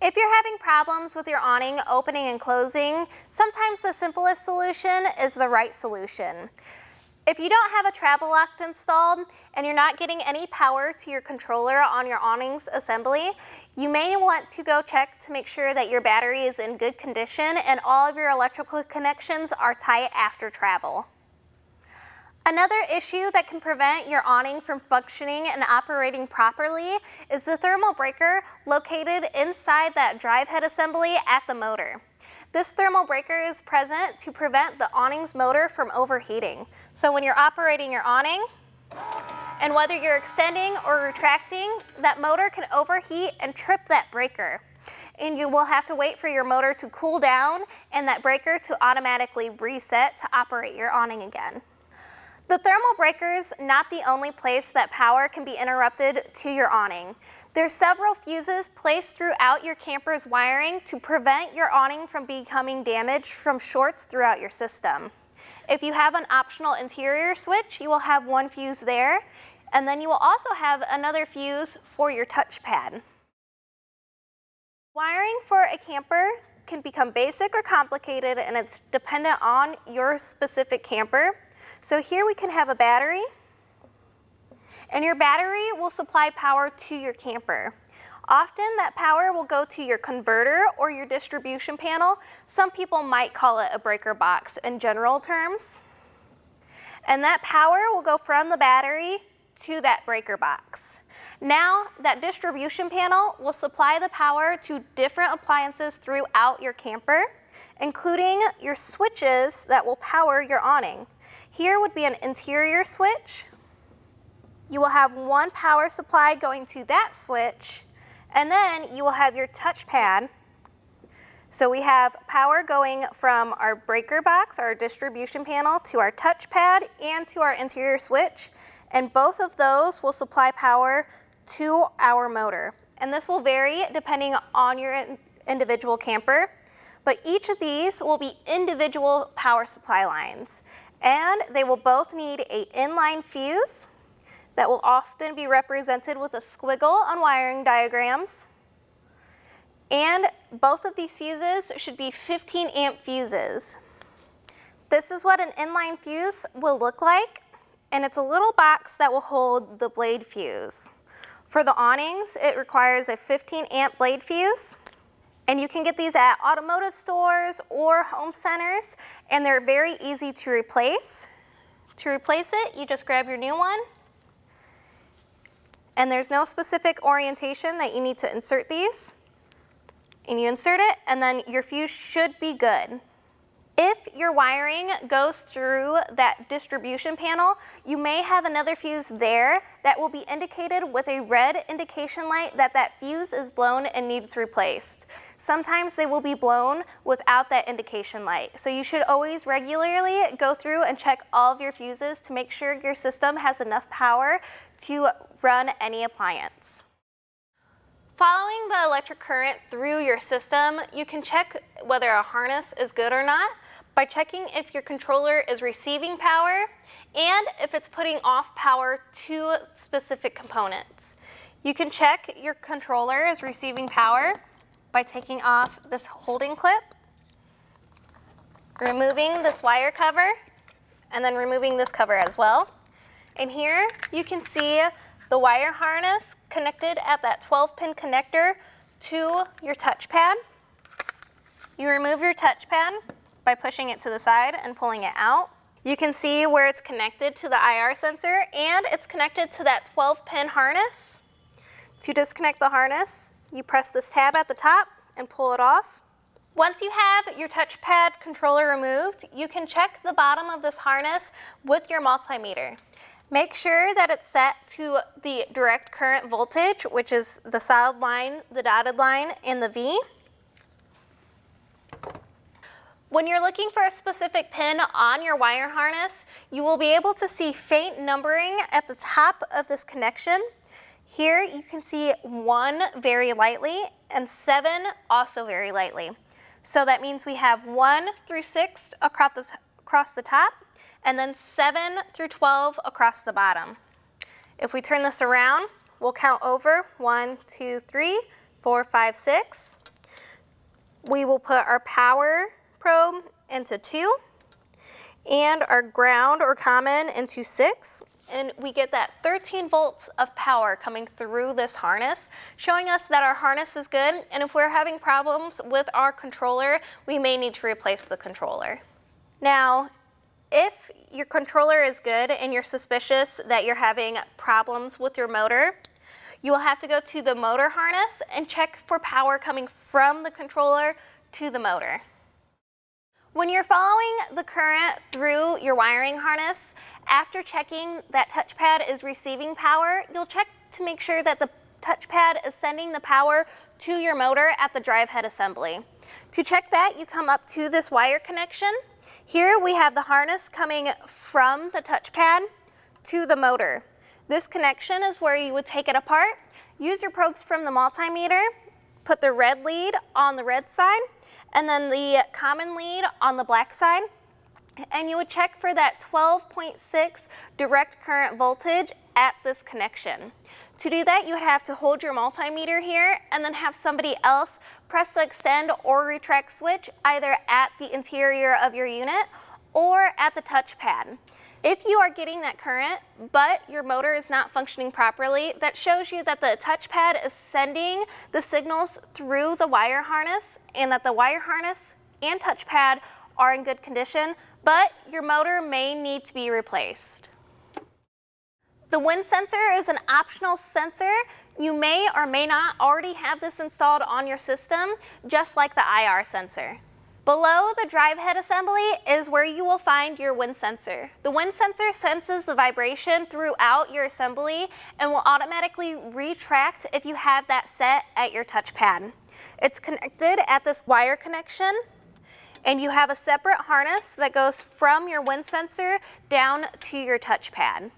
If you're having problems with your awning opening and closing, sometimes the simplest solution is the right solution. If you don't have a travel lock installed and you're not getting any power to your controller on your awnings assembly, you may want to go check to make sure that your battery is in good condition and all of your electrical connections are tight after travel. Another issue that can prevent your awning from functioning and operating properly is the thermal breaker located inside that drive head assembly at the motor. This thermal breaker is present to prevent the awning's motor from overheating. So when you're operating your awning, and whether you're extending or retracting, that motor can overheat and trip that breaker. And you will have to wait for your motor to cool down and that breaker to automatically reset to operate your awning again. The thermal breaker is not the only place that power can be interrupted to your awning. There's several fuses placed throughout your camper's wiring to prevent your awning from becoming damaged from shorts throughout your system. If you have an optional interior switch, you will have one fuse there, and then you will also have another fuse for your touchpad. Wiring for a camper can become basic or complicated, and it's dependent on your specific camper. So here we can have a battery, and your battery will supply power to your camper. Often that power will go to your converter or your distribution panel. Some people might call it a breaker box in general terms. And that power will go from the battery to that breaker box. Now that distribution panel will supply the power to different appliances throughout your camper, including your switches that will power your awning. Here would be an interior switch. You will have one power supply going to that switch, and then you will have your touchpad. So we have power going from our breaker box, our distribution panel, to our touchpad and to our interior switch, and both of those will supply power to our motor. And this will vary depending on your individual camper, but each of these will be individual power supply lines. And they will both need an inline fuse that will often be represented with a squiggle on wiring diagrams. And both of these fuses should be 15 amp fuses. This is what an inline fuse will look like, and it's a little box that will hold the blade fuse. For the awnings, it requires a 15 amp blade fuse. And you can get these at automotive stores or home centers, and they're very easy to replace. To replace it, you just grab your new one, and there's no specific orientation that you need to insert these. And you insert it, and then your fuse should be good. If your wiring goes through that distribution panel, you may have another fuse there that will be indicated with a red indication light that that fuse is blown and needs replaced. Sometimes they will be blown without that indication light. So you should always regularly go through and check all of your fuses to make sure your system has enough power to run any appliance. Following the electric current through your system, you can check whether a harness is good or not by checking if your controller is receiving power and if it's putting off power to specific components. You can check your controller is receiving power by taking off this holding clip, removing this wire cover, and then removing this cover as well. And here you can see the wire harness connected at that 12-pin connector to your touchpad. You remove your touchpad by pushing it to the side and pulling it out. You can see where it's connected to the IR sensor, and it's connected to that 12-pin harness. To disconnect the harness, you press this tab at the top and pull it off. Once you have your touchpad controller removed, you can check the bottom of this harness with your multimeter. Make sure that it's set to the direct current voltage, which is the solid line, the dotted line, and the V. When you're looking for a specific pin on your wire harness, you will be able to see faint numbering at the top of this connection. Here you can see 1 very lightly and 7 also very lightly. So that means we have 1 through 6 across the top, and then 7 through 12 across the bottom. If we turn this around, we'll count over 1, 2, 3, 4, 5, 6, We will put our power probe into 2 and our ground or common into 6. And we get that 13 volts of power coming through this harness, showing us that our harness is good. And if we're having problems with our controller, we may need to replace the controller. Now, if your controller is good and you're suspicious that you're having problems with your motor, you will have to go to the motor harness and check for power coming from the controller to the motor. When you're following the current through your wiring harness, after checking that touchpad is receiving power, you'll check to make sure that the touchpad is sending the power to your motor at the drive head assembly. To check that, you come up to this wire connection. Here we have the harness coming from the touchpad to the motor. This connection is where you would take it apart, use your probes from the multimeter, put the red lead on the red side, and then the common lead on the black side, and you would check for that 12.6 direct current voltage at this connection. To do that, you would have to hold your multimeter here and then have somebody else press the extend or retract switch either at the interior of your unit or at the touchpad. If you are getting that current, but your motor is not functioning properly, that shows you that the touchpad is sending the signals through the wire harness and that the wire harness and touchpad are in good condition, but your motor may need to be replaced. The wind sensor is an optional sensor. You may or may not already have this installed on your system, just like the IR sensor. Below the drive head assembly is where you will find your wind sensor. The wind sensor senses the vibration throughout your assembly and will automatically retract if you have that set at your touchpad. It's connected at this wire connection, and you have a separate harness that goes from your wind sensor down to your touchpad.